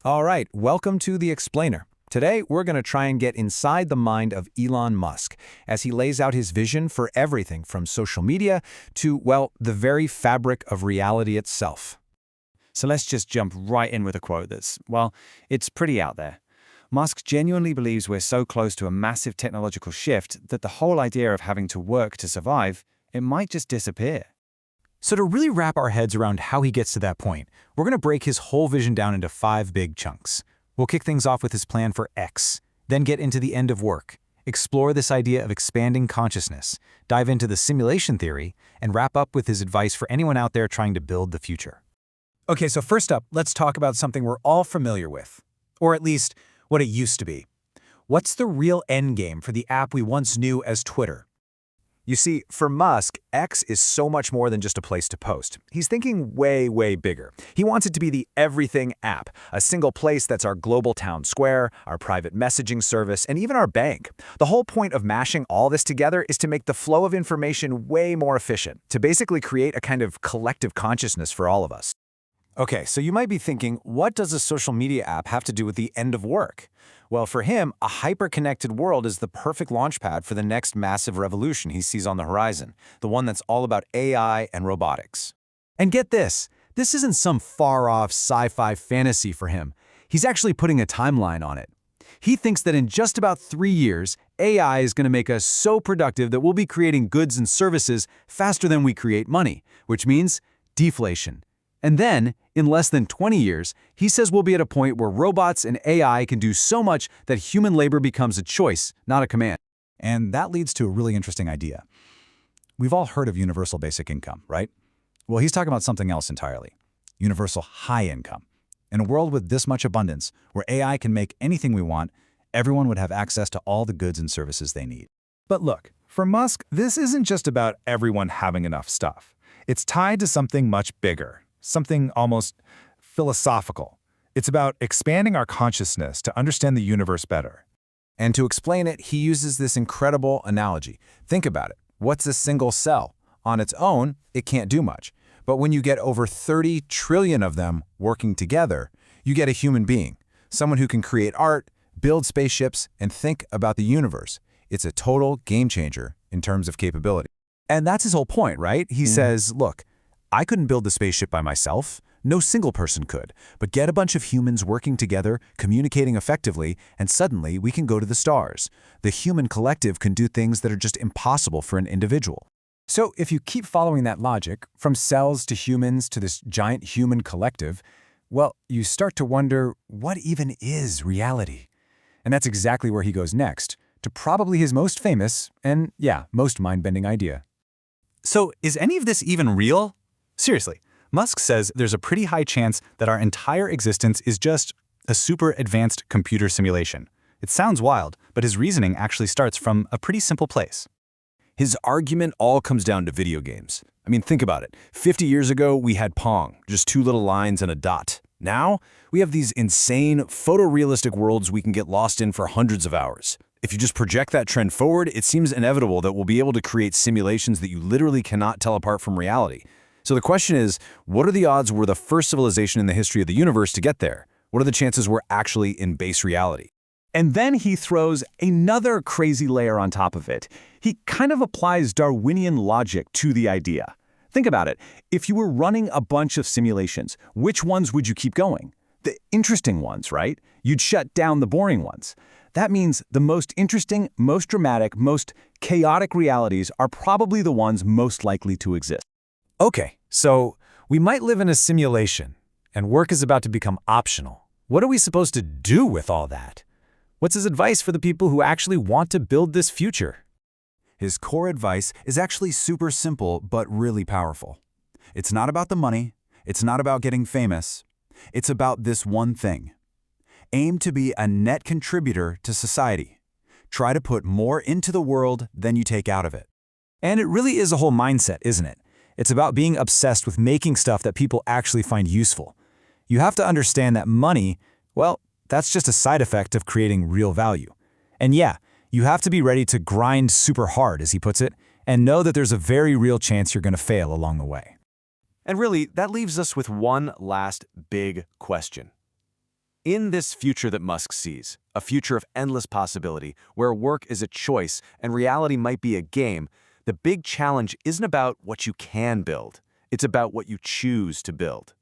All right, welcome to The Explainer. Today, we're going to try and get inside the mind of Elon Musk as he lays out his vision for everything from social media to, well, the very fabric of reality itself. So let's just jump right in with a quote it's pretty out there. Musk genuinely believes we're so close to a massive technological shift that the whole idea of having to work to survive, it might just disappear. So to really wrap our heads around how he gets to that point, we're going to break his whole vision down into 5 big chunks. We'll kick things off with his plan for X, then get into the end of work, explore this idea of expanding consciousness, dive into the simulation theory, and wrap up with his advice for anyone out there trying to build the future. Okay, so first up, let's talk about something we're all familiar with, or at least what it used to be. What's the real endgame for the app we once knew as Twitter? You see, for Musk, X is so much more than just a place to post. He's thinking way, way bigger. He wants it to be the everything app, a single place that's our global town square, our private messaging service, and even our bank. The whole point of mashing all this together is to make the flow of information way more efficient, to basically create a kind of collective consciousness for all of us. Okay, so you might be thinking, what does a social media app have to do with the end of work? Well, for him, a hyper-connected world is the perfect launchpad for the next massive revolution he sees on the horizon, the one that's all about AI and robotics. And get this isn't some far-off sci-fi fantasy for him. He's actually putting a timeline on it. He thinks that in just about 3 years, AI is going to make us so productive that we'll be creating goods and services faster than we create money, which means deflation. And then, in less than 20 years, he says we'll be at a point where robots and AI can do so much that human labor becomes a choice, not a command. And that leads to a really interesting idea. We've all heard of universal basic income, right? Well, he's talking about something else entirely. Universal high income. In a world with this much abundance, where AI can make anything we want, everyone would have access to all the goods and services they need. But look, for Musk, this isn't just about everyone having enough stuff. It's tied to something much bigger. Something almost philosophical. It's about expanding our consciousness to understand the universe better. And to explain it, he uses this incredible analogy. Think about it. What's a single cell? On its own, it can't do much. But when you get over 30 trillion of them working together, you get a human being, someone who can create art, build spaceships, and think about the universe. It's a total game changer in terms of capability. And that's his whole point, right? He says, look, I couldn't build the spaceship by myself. No single person could. But get a bunch of humans working together, communicating effectively, and suddenly we can go to the stars. The human collective can do things that are just impossible for an individual. So if you keep following that logic, from cells to humans to this giant human collective, well, you start to wonder, what even is reality? And that's exactly where he goes next, to probably his most famous and, yeah, most mind-bending idea. So is any of this even real? Seriously, Musk says there's a pretty high chance that our entire existence is just a super advanced computer simulation. It sounds wild, but his reasoning actually starts from a pretty simple place. His argument all comes down to video games. I mean, think about it. 50 years ago, we had Pong, just 2 little lines and a dot. Now, we have these insane, photorealistic worlds we can get lost in for hundreds of hours. If you just project that trend forward, it seems inevitable that we'll be able to create simulations that you literally cannot tell apart from reality. So the question is, what are the odds we're the first civilization in the history of the universe to get there? What are the chances we're actually in base reality? And then he throws another crazy layer on top of it. He kind of applies Darwinian logic to the idea. Think about it. If you were running a bunch of simulations, which ones would you keep going? The interesting ones, right? You'd shut down the boring ones. That means the most interesting, most dramatic, most chaotic realities are probably the ones most likely to exist. Okay, so we might live in a simulation, and work is about to become optional. What are we supposed to do with all that? What's his advice for the people who actually want to build this future? His core advice is actually super simple, but really powerful. It's not about the money. It's not about getting famous. It's about this one thing. Aim to be a net contributor to society. Try to put more into the world than you take out of it. And it really is a whole mindset, isn't it? It's about being obsessed with making stuff that people actually find useful. You have to understand that money, well, that's just a side effect of creating real value. And yeah, you have to be ready to grind super hard, as he puts it, and know that there's a very real chance you're going to fail along the way. And really, that leaves us with one last big question. In this future that Musk sees, a future of endless possibility, where work is a choice and reality might be a game, the big challenge isn't about what you can build. It's about what you choose to build.